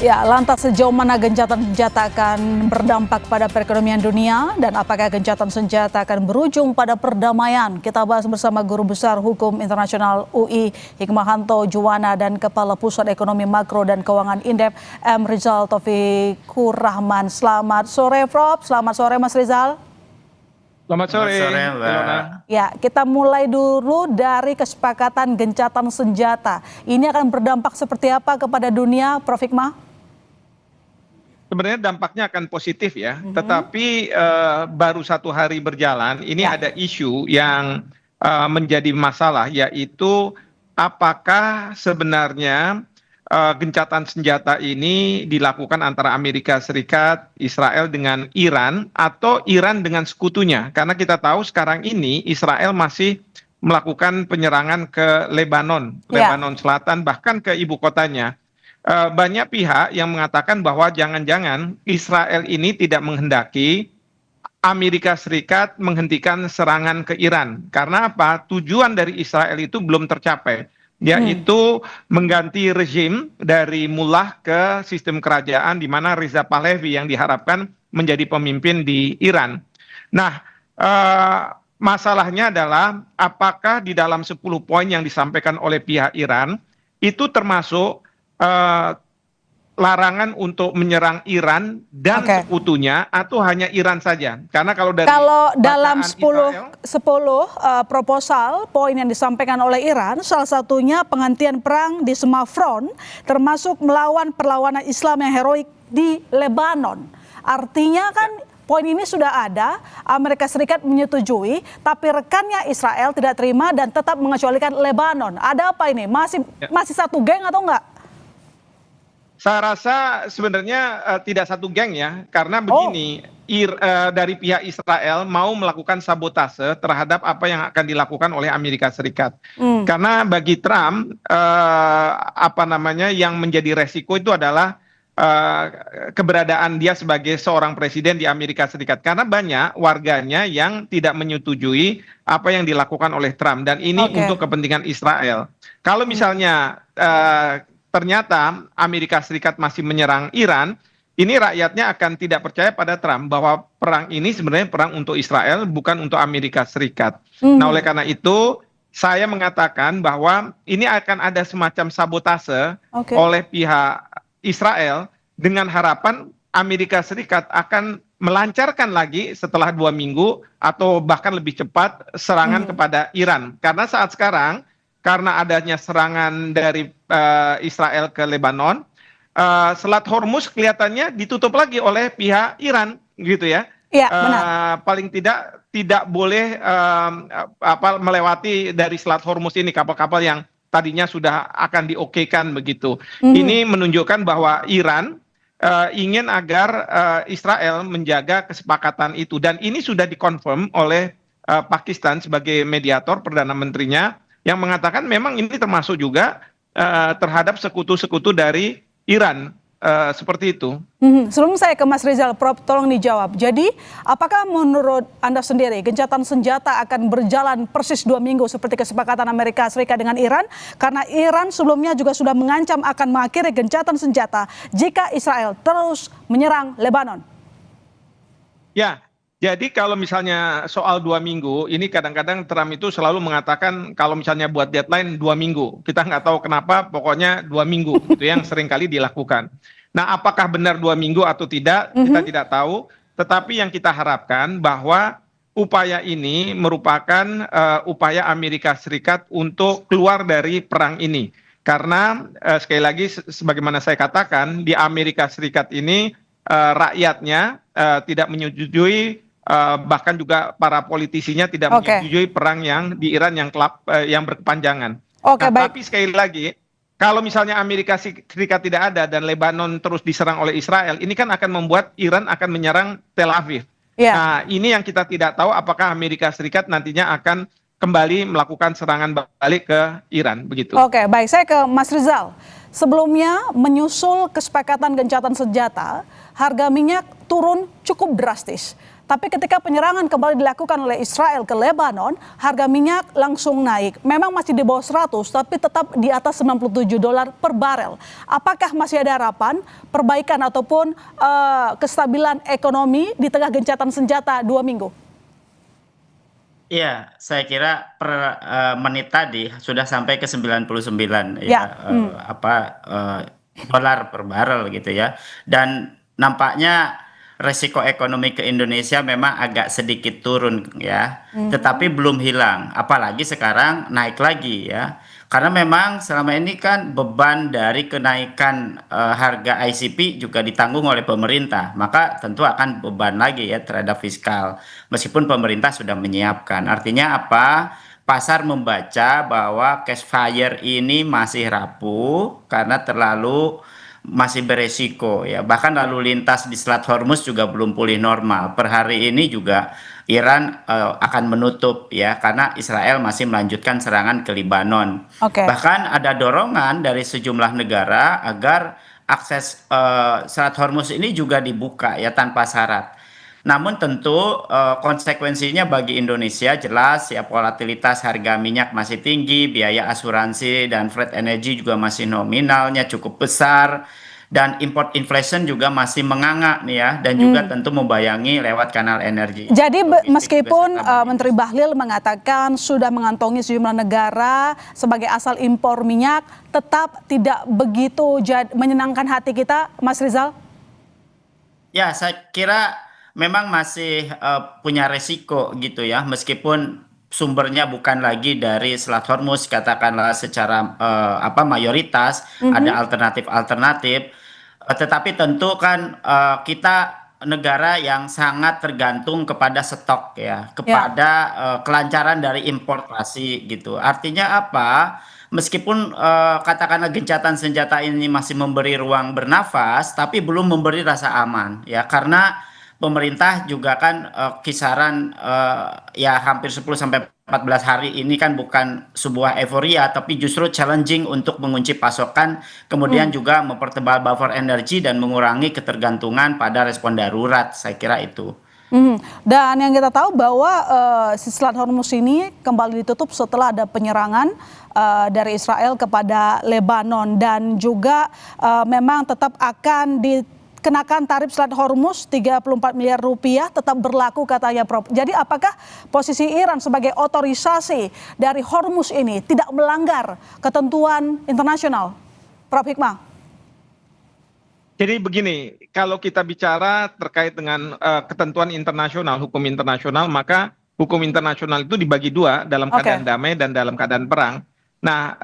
Ya, lantas sejauh mana gencatan senjata akan berdampak pada perekonomian dunia dan apakah gencatan senjata akan berujung pada perdamaian? Kita bahas bersama Guru Besar Hukum Internasional UI Hikmahanto Juwana dan Kepala Pusat Ekonomi Makro dan Keuangan Indef M. Rizal Taufikur Rahman. Selamat sore, Prof. Selamat sore, Mas Rizal. Selamat sore, Mbak. Ya, kita mulai dulu dari kesepakatan gencatan senjata. Ini akan berdampak seperti apa kepada dunia, Prof. Hikmah? Sebenarnya dampaknya akan positif ya, tetapi baru 1 hari berjalan, ini ada isu yang menjadi masalah, yaitu apakah sebenarnya gencatan senjata ini dilakukan antara Amerika Serikat, Israel dengan Iran, atau Iran dengan sekutunya. Karena kita tahu sekarang ini Israel masih melakukan penyerangan ke Lebanon, Lebanon Selatan, bahkan ke ibu kotanya. Banyak pihak yang mengatakan bahwa jangan-jangan Israel ini tidak menghendaki Amerika Serikat menghentikan serangan ke Iran. Karena apa? Tujuan dari Israel itu belum tercapai, yaitu mengganti rezim dari mullah ke sistem kerajaan di mana Reza Pahlavi yang diharapkan menjadi pemimpin di Iran. Nah, masalahnya adalah apakah di dalam 10 poin yang disampaikan oleh pihak Iran itu termasuk larangan untuk menyerang Iran dan sekutunya atau hanya Iran saja? Karena kalau dalam 10 proposal poin yang disampaikan oleh Iran, salah satunya penghentian perang di semua front, termasuk melawan perlawanan Islam yang heroik di Lebanon. Artinya kan poin ini sudah ada, Amerika Serikat menyetujui, tapi rekannya Israel tidak terima dan tetap mengecualikan Lebanon. Ada apa ini? Masih satu geng atau enggak? Saya rasa sebenarnya tidak satu geng ya, karena begini, dari pihak Israel mau melakukan sabotase terhadap apa yang akan dilakukan oleh Amerika Serikat. Karena bagi Trump, yang menjadi resiko itu adalah keberadaan dia sebagai seorang presiden di Amerika Serikat. Karena banyak warganya yang tidak menyetujui apa yang dilakukan oleh Trump, dan ini untuk kepentingan Israel. Kalau misalnya ternyata Amerika Serikat masih menyerang Iran, ini rakyatnya akan tidak percaya pada Trump bahwa perang ini sebenarnya perang untuk Israel, bukan untuk Amerika Serikat. Nah, oleh karena itu saya mengatakan bahwa ini akan ada semacam sabotase oleh pihak Israel dengan harapan Amerika Serikat akan melancarkan lagi setelah 2 minggu atau bahkan lebih cepat serangan kepada Iran. Karena saat sekarang, karena adanya serangan dari Israel ke Lebanon, Selat Hormuz kelihatannya ditutup lagi oleh pihak Iran, gitu ya. Iya, benar. Paling tidak boleh melewati dari Selat Hormuz ini kapal-kapal yang tadinya sudah akan diokekan begitu. Ini menunjukkan bahwa Iran ingin agar Israel menjaga kesepakatan itu, dan ini sudah dikonfirm oleh Pakistan sebagai mediator, Perdana Menterinya yang mengatakan memang ini termasuk juga terhadap sekutu-sekutu dari Iran, seperti itu. Sebelum saya ke Mas Rizal, Prof, tolong dijawab. Jadi, apakah menurut Anda sendiri gencatan senjata akan berjalan persis 2 minggu seperti kesepakatan Amerika Serikat dengan Iran? Karena Iran sebelumnya juga sudah mengancam akan mengakhiri gencatan senjata jika Israel terus menyerang Lebanon. Ya. Jadi kalau misalnya soal 2 minggu, ini kadang-kadang Trump itu selalu mengatakan kalau misalnya buat deadline 2 minggu. Kita nggak tahu kenapa, pokoknya 2 minggu. Itu yang seringkali dilakukan. Nah, apakah benar 2 minggu atau tidak, kita tidak tahu. Tetapi yang kita harapkan bahwa upaya ini merupakan upaya Amerika Serikat untuk keluar dari perang ini. Karena sekali lagi, sebagaimana saya katakan, di Amerika Serikat ini rakyatnya tidak menyetujui, bahkan juga para politisinya tidak menyetujui perang yang di Iran yang berkepanjangan. Tapi sekali lagi, kalau misalnya Amerika Serikat tidak ada dan Lebanon terus diserang oleh Israel, ini kan akan membuat Iran akan menyerang Tel Aviv. Nah, ini yang kita tidak tahu apakah Amerika Serikat nantinya akan kembali melakukan serangan balik ke Iran, begitu. Oke, baik. Saya ke Mas Rizal. Sebelumnya menyusul kesepakatan gencatan senjata, harga minyak turun cukup drastis. Tapi ketika penyerangan kembali dilakukan oleh Israel ke Lebanon, harga minyak langsung naik. Memang masih di bawah 100, tapi tetap di atas $97 per barel. Apakah masih ada harapan perbaikan ataupun kestabilan ekonomi di tengah gencatan senjata 2 minggu? Iya, saya kira per menit tadi sudah sampai ke 99 Ya, dolar per barel gitu ya. Dan nampaknya resiko ekonomi ke Indonesia memang agak sedikit turun ya, tetapi belum hilang. Apalagi sekarang naik lagi ya. Karena memang selama ini kan beban dari kenaikan harga ICP juga ditanggung oleh pemerintah, maka tentu akan beban lagi ya terhadap fiskal. Meskipun pemerintah sudah menyiapkan. Artinya apa? Pasar membaca bahwa cash fire ini masih rapuh karena masih beresiko ya. Bahkan lalu lintas di Selat Hormuz juga belum pulih normal. Per hari ini juga Iran akan menutup ya karena Israel masih melanjutkan serangan ke Lebanon. Bahkan ada dorongan dari sejumlah negara agar akses Selat Hormuz ini juga dibuka ya tanpa syarat. Namun tentu konsekuensinya bagi Indonesia jelas ya, volatilitas harga minyak masih tinggi, biaya asuransi dan freight energy juga masih nominalnya cukup besar, dan import inflation juga masih menganga nih ya, dan juga tentu membayangi lewat kanal energi. Jadi meskipun Menteri Bahlil mengatakan sudah mengantongi sejumlah negara sebagai asal impor minyak, tetap tidak begitu menyenangkan hati kita, Mas Rizal? Ya, saya kira memang masih punya resiko gitu ya, meskipun sumbernya bukan lagi dari Selat Hormuz katakanlah secara mayoritas, ada alternatif-alternatif, tetapi tentu kan kita negara yang sangat tergantung kepada stok ya, kepada kelancaran dari importasi gitu. Artinya apa? Meskipun katakanlah gencatan senjata ini masih memberi ruang bernafas, tapi belum memberi rasa aman ya, karena pemerintah juga kan kisaran ya hampir 10 sampai 14 hari ini kan bukan sebuah euforia, tapi justru challenging untuk mengunci pasokan, kemudian juga mempertebal buffer energi dan mengurangi ketergantungan pada respon darurat. Saya kira itu. Dan yang kita tahu bahwa Selat Hormuz ini kembali ditutup setelah ada penyerangan dari Israel kepada Lebanon, dan juga memang tetap akan dikenakan tarif Selat Hormuz 34 miliar rupiah tetap berlaku katanya, Prof. Jadi apakah posisi Iran sebagai otorisasi dari Hormuz ini tidak melanggar ketentuan internasional, Prof. Hikmah? Jadi begini, kalau kita bicara terkait dengan ketentuan internasional, hukum internasional, maka hukum internasional itu dibagi dua, dalam keadaan damai dan dalam keadaan perang. Nah,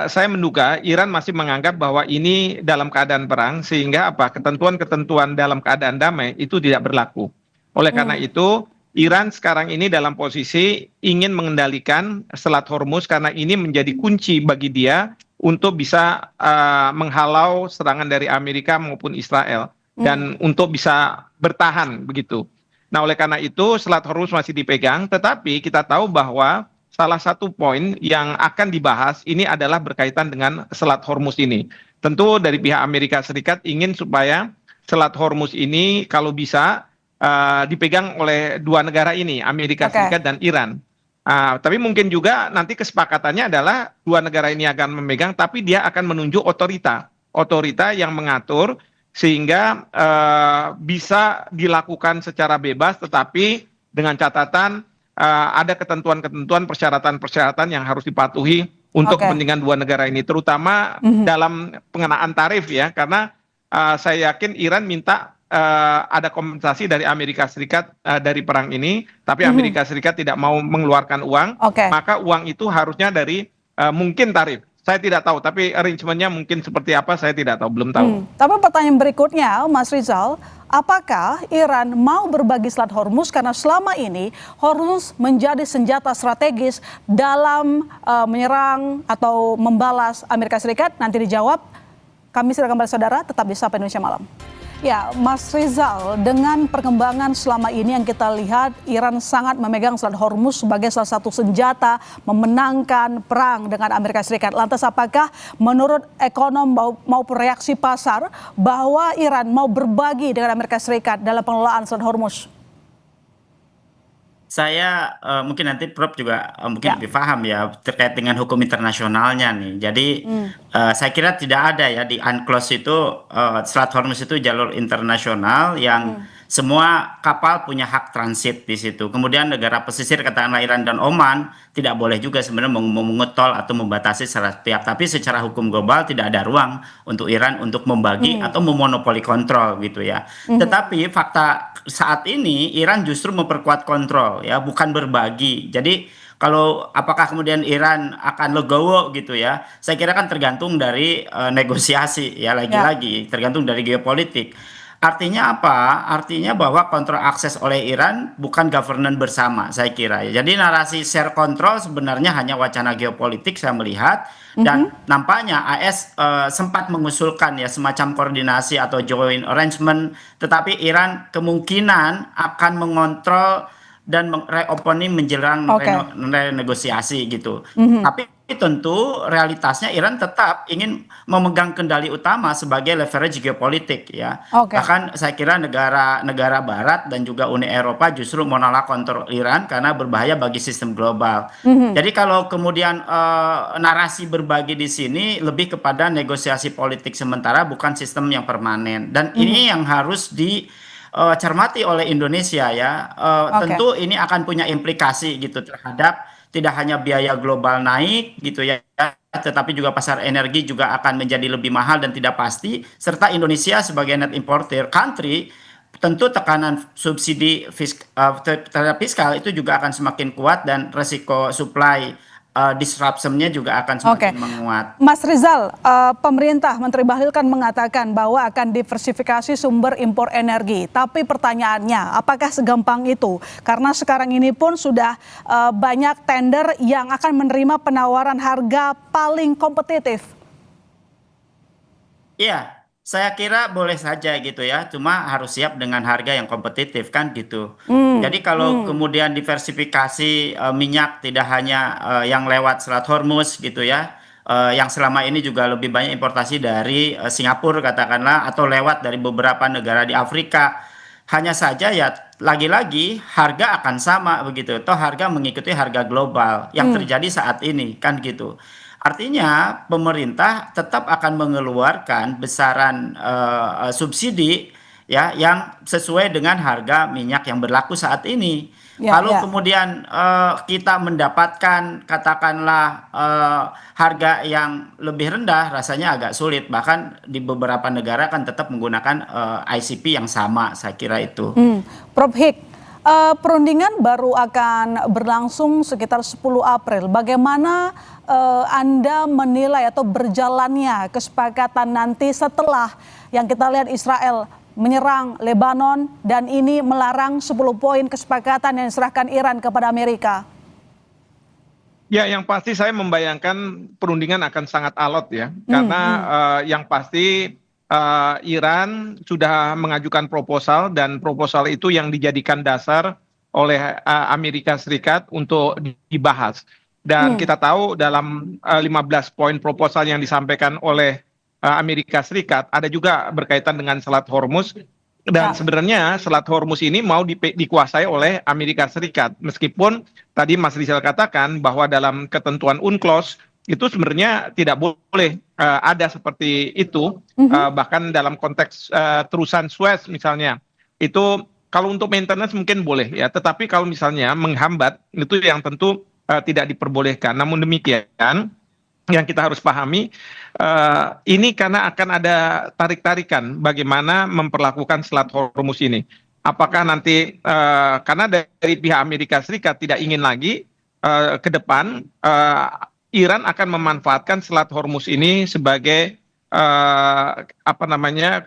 saya menduga Iran masih menganggap bahwa ini dalam keadaan perang, sehingga ketentuan-ketentuan dalam keadaan damai itu tidak berlaku. Oleh karena itu, Iran sekarang ini dalam posisi ingin mengendalikan Selat Hormuz karena ini menjadi kunci bagi dia untuk bisa menghalau serangan dari Amerika maupun Israel, dan untuk bisa bertahan begitu. Nah, oleh karena itu Selat Hormuz masih dipegang, tetapi kita tahu bahwa salah satu poin yang akan dibahas ini adalah berkaitan dengan Selat Hormuz ini. Tentu dari pihak Amerika Serikat ingin supaya Selat Hormuz ini kalau bisa dipegang oleh dua negara ini, Amerika Serikat dan Iran. Tapi mungkin juga nanti kesepakatannya adalah dua negara ini akan memegang, tapi dia akan menunjuk otorita yang mengatur sehingga bisa dilakukan secara bebas, tetapi dengan catatan ada ketentuan-ketentuan, persyaratan-persyaratan yang harus dipatuhi untuk kepentingan dua negara ini, terutama dalam pengenaan tarif ya, karena saya yakin Iran minta ada kompensasi dari Amerika Serikat dari perang ini, tapi Amerika Serikat tidak mau mengeluarkan uang, maka uang itu harusnya dari mungkin tarif. Saya tidak tahu, tapi arrangementnya mungkin seperti apa saya tidak tahu, belum tahu. Tapi pertanyaan berikutnya, Mas Rizal, apakah Iran mau berbagi Selat Hormuz karena selama ini Hormuz menjadi senjata strategis dalam menyerang atau membalas Amerika Serikat? Nanti dijawab. Kami silakan kembali saudara, tetap di Sapa Indonesia Malam. Ya, Mas Rizal, dengan perkembangan selama ini yang kita lihat, Iran sangat memegang Selat Hormuz sebagai salah satu senjata memenangkan perang dengan Amerika Serikat. Lantas apakah menurut ekonom maupun reaksi pasar bahwa Iran mau berbagi dengan Amerika Serikat dalam pengelolaan Selat Hormuz? Saya mungkin nanti Prof juga mungkin Ya. lebih paham ya terkait dengan hukum internasionalnya nih. Jadi saya kira tidak ada ya di UNCLOS itu Selat Hormuz itu jalur internasional yang semua kapal punya hak transit di situ. Kemudian negara pesisir katakanlah Iran dan Oman tidak boleh juga sebenarnya memungut tol atau membatasi secara sepihak. Tapi secara hukum global tidak ada ruang untuk Iran untuk membagi atau memonopoli kontrol gitu ya. Tetapi fakta saat ini Iran justru memperkuat kontrol ya, bukan berbagi. Jadi kalau apakah kemudian Iran akan legowo gitu ya, saya kira kan tergantung dari negosiasi ya, lagi-lagi tergantung dari geopolitik. Artinya apa? Artinya bahwa kontrol akses oleh Iran bukan governance bersama, saya kira ya. Jadi narasi share control sebenarnya hanya wacana geopolitik saya melihat, dan nampaknya AS sempat mengusulkan ya semacam koordinasi atau joint arrangement, tetapi Iran kemungkinan akan mengontrol dan reopening menjelang renegosiasi gitu. Tapi tentu realitasnya Iran tetap ingin memegang kendali utama sebagai leverage geopolitik ya. Bahkan saya kira negara-negara Barat dan juga Uni Eropa justru menolak kontrol Iran karena berbahaya bagi sistem global. Jadi kalau kemudian narasi berbagi di sini lebih kepada negosiasi politik sementara, bukan sistem yang permanen. Dan ini yang harus cermati oleh Indonesia ya. Tentu ini akan punya implikasi gitu terhadap tidak hanya biaya global naik gitu ya, tetapi juga pasar energi juga akan menjadi lebih mahal dan tidak pasti, serta Indonesia sebagai net importer country tentu tekanan subsidi terhadap fiskal itu juga akan semakin kuat dan resiko supply disruption-nya juga akan semakin menguat. Mas Rizal, pemerintah Menteri Bahlil kan mengatakan bahwa akan diversifikasi sumber impor energi. Tapi pertanyaannya, apakah segampang itu? Karena sekarang ini pun sudah banyak tender yang akan menerima penawaran harga paling kompetitif. Iya. Saya kira boleh saja gitu ya, cuma harus siap dengan harga yang kompetitif kan gitu. Jadi kalau kemudian diversifikasi minyak tidak hanya yang lewat Selat Hormuz gitu ya, yang selama ini juga lebih banyak importasi dari Singapura katakanlah, atau lewat dari beberapa negara di Afrika. Hanya saja ya lagi-lagi harga akan sama begitu, toh harga mengikuti harga global yang terjadi saat ini kan gitu. Artinya pemerintah tetap akan mengeluarkan besaran subsidi ya yang sesuai dengan harga minyak yang berlaku saat ini. Kalau kemudian kita mendapatkan katakanlah harga yang lebih rendah, rasanya agak sulit. Bahkan di beberapa negara kan tetap menggunakan ICP yang sama, saya kira itu. Prof Hik, perundingan baru akan berlangsung sekitar 10 April. Bagaimana Anda menilai atau berjalannya kesepakatan nanti setelah yang kita lihat Israel menyerang Lebanon dan ini melarang 10 poin kesepakatan yang diserahkan Iran kepada Amerika? Ya, yang pasti saya membayangkan perundingan akan sangat alot ya. Karena yang pasti Iran sudah mengajukan proposal dan proposal itu yang dijadikan dasar oleh Amerika Serikat untuk dibahas. Dan kita tahu dalam 15 poin proposal yang disampaikan oleh Amerika Serikat ada juga berkaitan dengan Selat Hormuz. Dan sebenarnya Selat Hormuz ini mau dikuasai oleh Amerika Serikat. Meskipun tadi Mas Rizal katakan bahwa dalam ketentuan UNCLOS itu sebenarnya tidak boleh ada seperti itu. Bahkan dalam konteks terusan Suez misalnya, itu kalau untuk maintenance mungkin boleh ya. Tetapi kalau misalnya menghambat, itu yang tentu tidak diperbolehkan. Namun demikian, yang kita harus pahami, ini karena akan ada tarik-tarikan bagaimana memperlakukan Selat Hormuz ini. Apakah nanti, karena dari pihak Amerika Serikat tidak ingin lagi ke depan, Iran akan memanfaatkan Selat Hormuz ini sebagai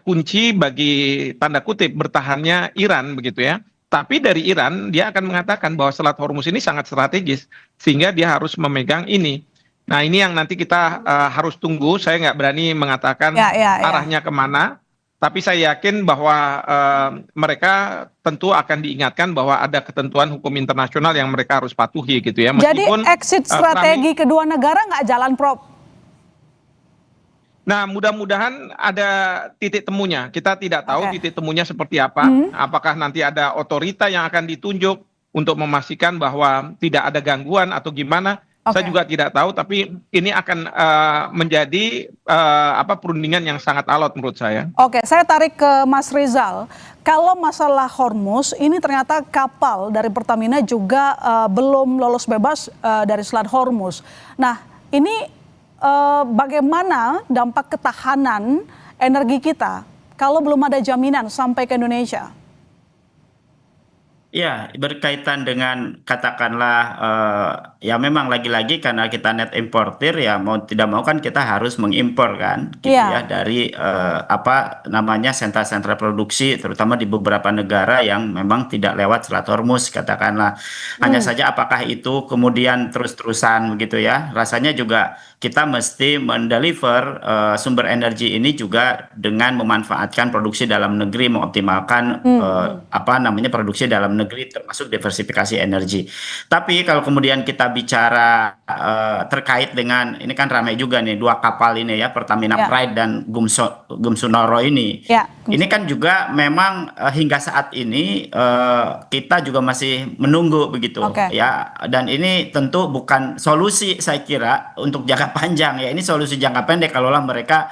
kunci bagi tanda kutip bertahannya Iran begitu ya. Tapi dari Iran dia akan mengatakan bahwa Selat Hormuz ini sangat strategis sehingga dia harus memegang ini. Nah ini yang nanti kita harus tunggu. Saya nggak berani mengatakan arahnya kemana. Tapi saya yakin bahwa mereka tentu akan diingatkan bahwa ada ketentuan hukum internasional yang mereka harus patuhi gitu ya. Meskipun, jadi exit strategi kedua negara nggak jalan, Prof? Nah mudah-mudahan ada titik temunya. Kita tidak tahu titik temunya seperti apa. Apakah nanti ada otorita yang akan ditunjuk untuk memastikan bahwa tidak ada gangguan atau gimana. Saya juga tidak tahu, tapi ini akan menjadi perundingan yang sangat alot menurut saya. Oke, saya tarik ke Mas Rizal. Kalau masalah Hormuz, ini ternyata kapal dari Pertamina juga belum lolos bebas dari Selat Hormuz. Nah, ini bagaimana dampak ketahanan energi kita kalau belum ada jaminan sampai ke Indonesia? Ya, berkaitan dengan katakanlah ya memang lagi-lagi karena kita net importer ya mau tidak mau kan kita harus mengimpor kan gitu ya dari apa namanya sentra-sentra produksi terutama di beberapa negara yang memang tidak lewat Selat Hormuz katakanlah. Hanya saja apakah itu kemudian terus-terusan begitu ya. Rasanya juga kita mesti mendeliver sumber energi ini juga dengan memanfaatkan produksi dalam negeri, mengoptimalkan apa namanya produksi dalam negeri termasuk diversifikasi energi. Tapi kalau kemudian kita bicara terkait dengan ini kan ramai juga nih dua kapal ini ya Pertamina Pride dan Gumsunoro ini. Ini kan juga memang hingga saat ini kita juga masih menunggu begitu ya. Dan ini tentu bukan solusi saya kira untuk jangka panjang ya. Ini solusi jangka pendek kalaulah mereka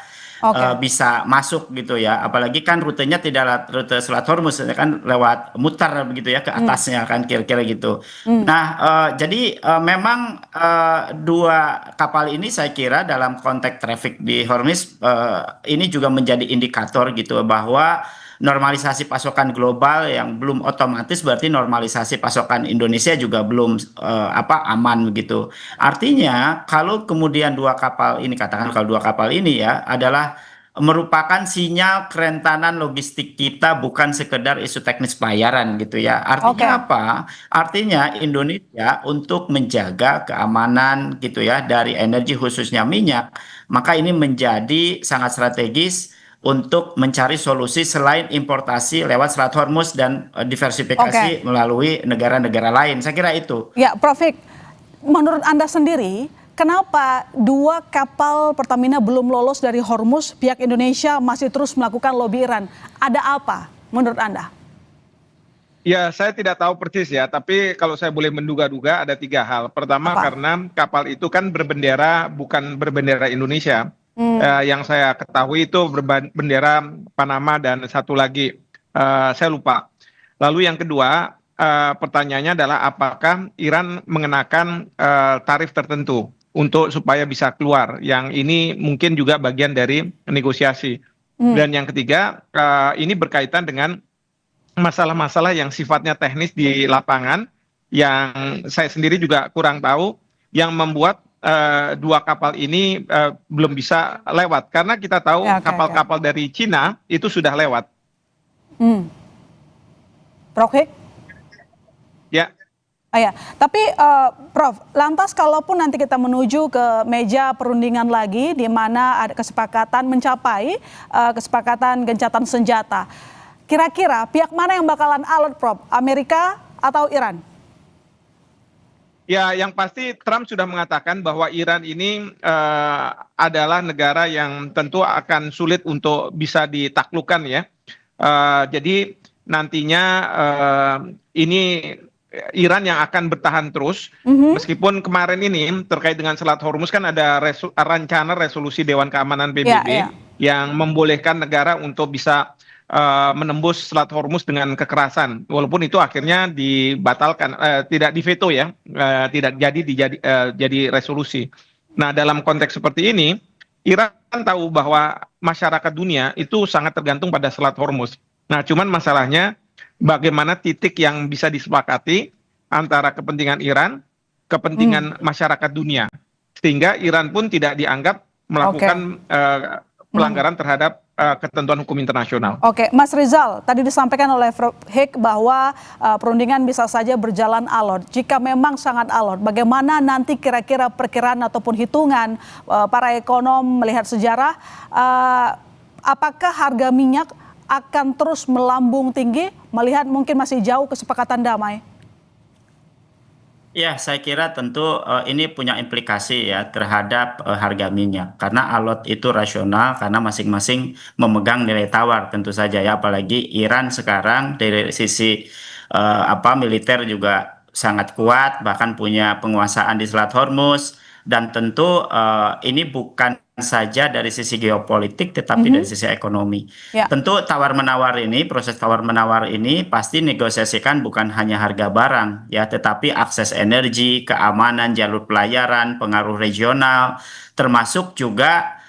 bisa masuk gitu ya, apalagi kan rutenya tidak rute Selat Hormuz kan lewat mutar begitu ya ke atasnya kan kira-kira gitu. Nah jadi memang dua kapal ini saya kira dalam konteks traffic di Hormuz ini juga menjadi indikator gitu bahwa normalisasi pasokan global yang belum otomatis berarti normalisasi pasokan Indonesia juga belum aman begitu. Artinya kalau kemudian dua kapal ini katakan kalau dua kapal ini ya adalah merupakan sinyal kerentanan logistik kita bukan sekedar isu teknis pelayaran gitu ya. Artinya apa? Artinya Indonesia untuk menjaga keamanan gitu ya dari energi khususnya minyak, maka ini menjadi sangat strategis untuk mencari solusi selain importasi lewat Selat Hormuz dan diversifikasi melalui negara-negara lain. Saya kira itu. Ya, Prof. Hik, menurut Anda sendiri, kenapa dua kapal Pertamina belum lolos dari Hormuz, pihak Indonesia masih terus melakukan lobby Iran? Ada apa menurut Anda? Ya, saya tidak tahu persis ya, tapi kalau saya boleh menduga-duga ada tiga hal. Pertama, karena kapal itu kan bukan berbendera Indonesia. Yang saya ketahui itu berbendera Panama dan satu lagi saya lupa. Lalu yang kedua pertanyaannya adalah apakah Iran mengenakan tarif tertentu untuk supaya bisa keluar. Yang ini mungkin juga bagian dari negosiasi. Dan yang ketiga ini berkaitan dengan masalah-masalah yang sifatnya teknis di lapangan yang saya sendiri juga kurang tahu yang membuat dua kapal ini belum bisa lewat karena kita tahu kapal-kapal dari Cina itu sudah lewat. Prof. Hik? Ya. Ya, tapi Prof, lantas kalaupun nanti kita menuju ke meja perundingan lagi di mana ada kesepakatan mencapai kesepakatan gencatan senjata, kira-kira pihak mana yang bakalan alert, Prof? Amerika atau Iran? Ya, yang pasti Trump sudah mengatakan bahwa Iran ini adalah negara yang tentu akan sulit untuk bisa ditaklukkan ya. Jadi nantinya ini Iran yang akan bertahan terus, meskipun kemarin ini terkait dengan Selat Hormuz kan ada rencana resolusi Dewan Keamanan PBB yang membolehkan negara untuk bisa menembus Selat Hormuz dengan kekerasan, walaupun itu akhirnya dibatalkan, tidak diveto ya, tidak jadi resolusi. Nah, dalam konteks seperti ini, Iran tahu bahwa masyarakat dunia itu sangat tergantung pada Selat Hormuz. Nah, cuman masalahnya bagaimana titik yang bisa disepakati antara kepentingan Iran, kepentingan masyarakat dunia, sehingga Iran pun tidak dianggap melakukan pelanggaran terhadap ketentuan hukum internasional. Oke, Mas Rizal, tadi disampaikan oleh Prof. Hik bahwa perundingan bisa saja berjalan alot. Jika memang sangat alot, bagaimana nanti kira-kira perkiraan ataupun hitungan para ekonom melihat sejarah, apakah harga minyak akan terus melambung tinggi melihat mungkin masih jauh kesepakatan damai? Ya, saya kira tentu ini punya implikasi ya terhadap harga minyak. Karena alot itu rasional karena masing-masing memegang nilai tawar tentu saja ya. Apalagi Iran sekarang dari sisi militer juga sangat kuat, bahkan punya penguasaan di Selat Hormuz, dan tentu ini bukan saja dari sisi geopolitik, tetapi dari sisi ekonomi. Ya. Tentu tawar-menawar ini, proses tawar-menawar ini pasti negosiasikan bukan hanya harga barang, ya, tetapi akses energi, keamanan, jalur pelayaran, pengaruh regional, termasuk juga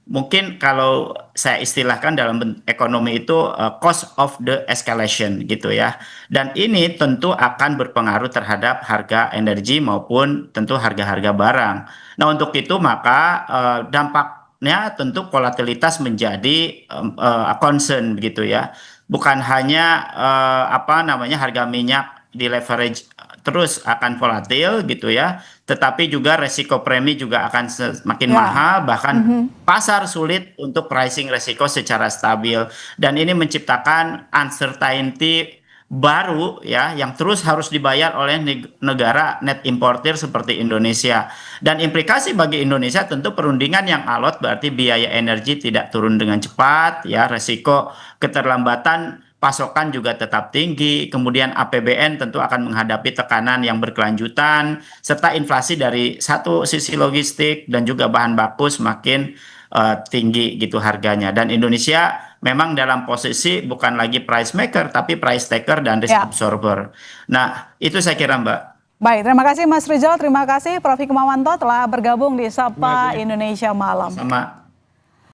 mungkin kalau saya istilahkan dalam ekonomi itu cost of the escalation gitu ya. Dan ini tentu akan berpengaruh terhadap harga energi maupun tentu harga-harga barang. Nah, untuk itu maka dampaknya tentu volatilitas menjadi concern begitu ya. Bukan hanya harga minyak di leverage terus akan volatil gitu ya, tetapi juga resiko premi juga akan semakin mahal, bahkan pasar sulit untuk pricing resiko secara stabil, dan ini menciptakan uncertainty baru ya yang terus harus dibayar oleh negara net importer seperti Indonesia. Dan implikasi bagi Indonesia tentu perundingan yang alot berarti biaya energi tidak turun dengan cepat ya, resiko keterlambatan pasokan juga tetap tinggi, kemudian APBN tentu akan menghadapi tekanan yang berkelanjutan, serta inflasi dari satu sisi logistik dan juga bahan baku semakin tinggi gitu harganya. Dan Indonesia memang dalam posisi bukan lagi price maker, tapi price taker dan risk absorber. Nah, itu saya kira, Mbak. Baik, terima kasih Mas Rizal, terima kasih Prof. Hikmawanto telah bergabung di Sapa Indonesia Malam. Sama.